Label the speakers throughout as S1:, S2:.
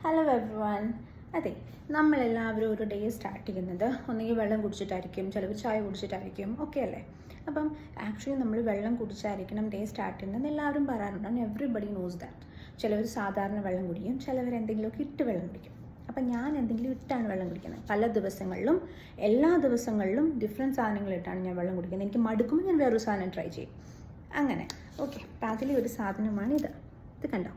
S1: Hello every one. അതെ, നമ്മളെല്ലാവരും ഒരു ഡേ സ്റ്റാർട്ട് ചെയ്യുന്നത് ഒന്നുകിൽ വെള്ളം കുടിച്ചിട്ടായിരിക്കും, ചിലപ്പോൾ ചായ കുടിച്ചിട്ടായിരിക്കും, ഓക്കെ അല്ലേ? അപ്പം ആക്ച്വലി നമ്മൾ വെള്ളം കുടിച്ചായിരിക്കണം ഡേ സ്റ്റാർട്ട് ചെയ്യുന്നത് എല്ലാവരും പറയാറുണ്ട്. Everybody knows that. ചിലവർ സാധാരണ വെള്ളം കുടിക്കും, ചിലവർ എന്തെങ്കിലുമൊക്കെ ഇട്ട് വെള്ളം കുടിക്കും. അപ്പം ഞാൻ എന്തെങ്കിലും ഇട്ടാണ് വെള്ളം കുടിക്കുന്നത്. പല ദിവസങ്ങളിലും എല്ലാ ദിവസങ്ങളിലും ഡിഫറെൻറ്റ് സാധനങ്ങളിട്ടാണ് ഞാൻ വെള്ളം കുടിക്കുന്നത്. എനിക്ക് മടുക്കുമ്പോൾ ഞാൻ വേറൊരു സാധനം ട്രൈ ചെയ്യും. അങ്ങനെ ഓക്കെ. അപ്പം അതിലെ ഒരു സാധനമാണ് ഇത് കണ്ടോ?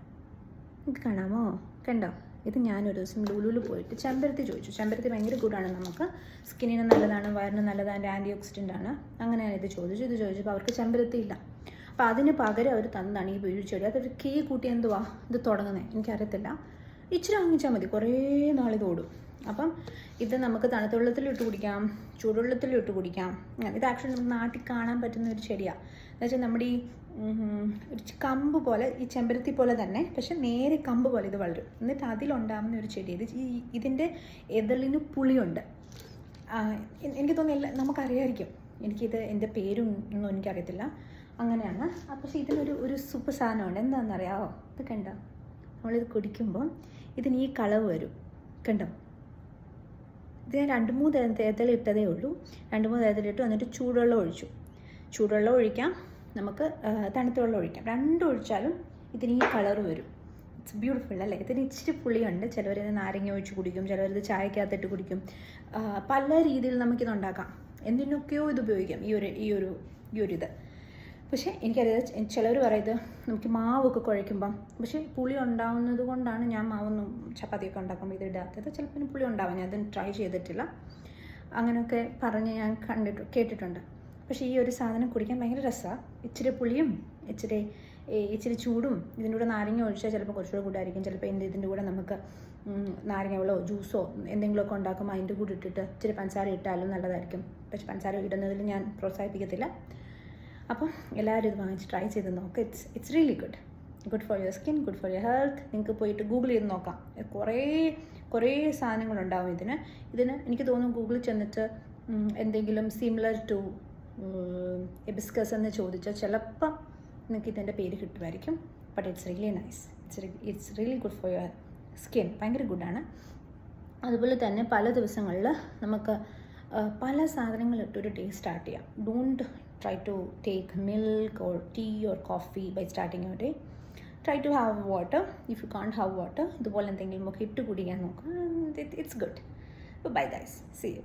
S1: ഇത് കാണാമോ? കണ്ടോ? ഇത് ഞാനൊരു ദിവസം ലുലുവിൽ പോയിട്ട് ചെമ്പരത്തി ചോദിച്ചു. ചെമ്പരത്തി ഭയങ്കര ഗുഡാണ്, നമുക്ക് സ്കിന്നിന് നല്ലതാണ്, വയറിന് നല്ലതാണ്, ആൻറ്റി ഓക്സിഡൻ്റ് ആണ്. അങ്ങനെ ഞാൻ ഇത് ചോദിച്ചപ്പോൾ അവർക്ക് ചെമ്പരത്തി ഇല്ല. അപ്പോൾ അതിന് പകരം അവർ തന്നതാണ് ഈ വീഴ്ചെടി. അതൊരു കീ കൂട്ടി എന്തുവാ ഇത് തുടങ്ങുന്നത് എനിക്കറിയത്തില്ല. ഇച്ചിരി വാങ്ങിച്ചാൽ മതി, കുറേ നാളിത് ഓടും. അപ്പം ഇത് നമുക്ക് തണുത്ത വെള്ളത്തിലിട്ട് കുടിക്കാം, ചൂടുവെള്ളത്തിലിട്ട് കുടിക്കാം. ഇത് ആക്ച്വലി നമുക്ക് നാട്ടിൽ കാണാൻ പറ്റുന്ന ഒരു ചെടിയാണ്. എന്നുവെച്ചാൽ നമ്മുടെ ഈ ഒരു കമ്പ് പോലെ, ഈ ചെമ്പരത്തി പോലെ തന്നെ, പക്ഷെ നേരെ കമ്പ് പോലെ ഇത് വളരും. എന്നിട്ട് അതിലുണ്ടാകുന്ന ഒരു ചെടി. ഇതിൻ്റെ എതളിന് പുളിയുണ്ട്. എനിക്ക് തോന്നുന്നില്ല, നമുക്കറിയാമായിരിക്കും. എൻ്റെ പേരും ഒന്നും എനിക്കറിയത്തില്ല. അങ്ങനെയാണ്. പക്ഷേ ഇതിനൊരു സൂപ്പർ സാധനമുണ്ട്. എന്താണെന്നറിയാമോ? ഇത് കണ്ടോ? നമ്മളിത് കുടിക്കുമ്പോൾ ഇതിന് ഈ കളവ് വരും. കണ്ടോ? ഇത് ഞാൻ 2-3 ഇട്ടതേ ഉള്ളൂ. 2-3 ഇട്ടു. എന്നിട്ട് ചൂടുവെള്ളം ഒഴിക്കാം, നമുക്ക് തണുത്ത വെള്ളം ഒഴിക്കാം. രണ്ടും ഒഴിച്ചാലും ഇതിന് ഈ കളർ വരും. ഇറ്റ്സ് ബ്യൂട്ടിഫുൾ അല്ലേ? ഇതിന് ഇച്ചിരി പുളിയുണ്ട്. ചിലവരിത് നാരങ്ങ ഒഴിച്ച് കുടിക്കും, ചിലവരിത് ചായക്കകത്തിട്ട് കുടിക്കും. പല രീതിയിൽ നമുക്കിത് ഉണ്ടാക്കാം. എന്തിനൊക്കെയോ ഇത് ഉപയോഗിക്കാം, ഈ ഒരു ഇത്. പക്ഷേ എനിക്കറിയാം, ചിലവർ പറയുന്നത് നമുക്ക് മാവൊക്കെ കുഴയ്ക്കുമ്പം, പക്ഷേ പുളി ഉണ്ടാവുന്നത് കൊണ്ടാണ് ഞാൻ മാവൊന്നും ചപ്പാത്തിയൊക്കെ ഉണ്ടാക്കുമ്പോൾ ഇത് ഇടാത്തത്. ചിലപ്പോൾ പുളി ഉണ്ടാവാം, ഞാൻ അതിന് ട്രൈ ചെയ്തിട്ടില്ല. അങ്ങനെയൊക്കെ പറഞ്ഞ് ഞാൻ കേട്ടിട്ടുണ്ട്. പക്ഷേ ഈ ഒരു സാധനം കുടിക്കാൻ ഭയങ്കര രസമാണ്. ഇച്ചിരി പുളിയും ഇച്ചിരി ചൂടും, ഇതിൻ്റെ കൂടെ നാരങ്ങ ഒഴിച്ചാൽ ചിലപ്പോൾ കുറച്ചുകൂടെ കൂടായിരിക്കും. ചിലപ്പോൾ ഇതിൻ്റെ കൂടെ നമുക്ക് നാരങ്ങ വെള്ളമോ ജ്യൂസോ എന്തെങ്കിലുമൊക്കെ ഉണ്ടാക്കുമ്പോൾ അതിൻ്റെ കൂടെ ഇട്ടിട്ട് ഇച്ചിരി പഞ്ചസാര ഇട്ടാലും നല്ലതായിരിക്കും. പക്ഷേ പഞ്ചസാര ഇടുന്നതിൽ ഞാൻ പ്രോത്സാഹിപ്പിക്കത്തില്ല. അപ്പം എല്ലാവരും ഇത് വാങ്ങിച്ച് ട്രൈ ചെയ്ത് നോക്കുക. It's really good for your skin, good for your health. നിങ്ങൾക്ക് പോയിട്ട് ഗൂഗിൾ ചെയ്ത് നോക്കാം. കുറേ സാധനങ്ങളുണ്ടാവും ഇതിന്. എനിക്ക് തോന്നുന്നു ഗൂഗിളിൽ ചെന്നിട്ട് എന്തെങ്കിലും സിമിലർ ടു എബിസ്കസ് എന്ന് ചോദിച്ചാൽ ചിലപ്പം നിങ്ങൾക്ക് ഇതിൻ്റെ പേര് കിട്ടുമായിരിക്കും. But it's really nice. It's really good for your skin. ഭയങ്കര ഗുഡാണ്. അതുപോലെ തന്നെ പല ദിവസങ്ങളിൽ നമുക്ക് പല സാധനങ്ങളിട്ടൊരു ഡേ സ്റ്റാർട്ട് ചെയ്യാം. Don't try to take milk or tea or coffee by starting your day. Try to have water. If you can't have water, ഇതുപോലെ എന്തെങ്കിലും ഒക്കെ ഇട്ട് കുടിക്കാൻ നോക്കുക. It's good. Bye guys. See you.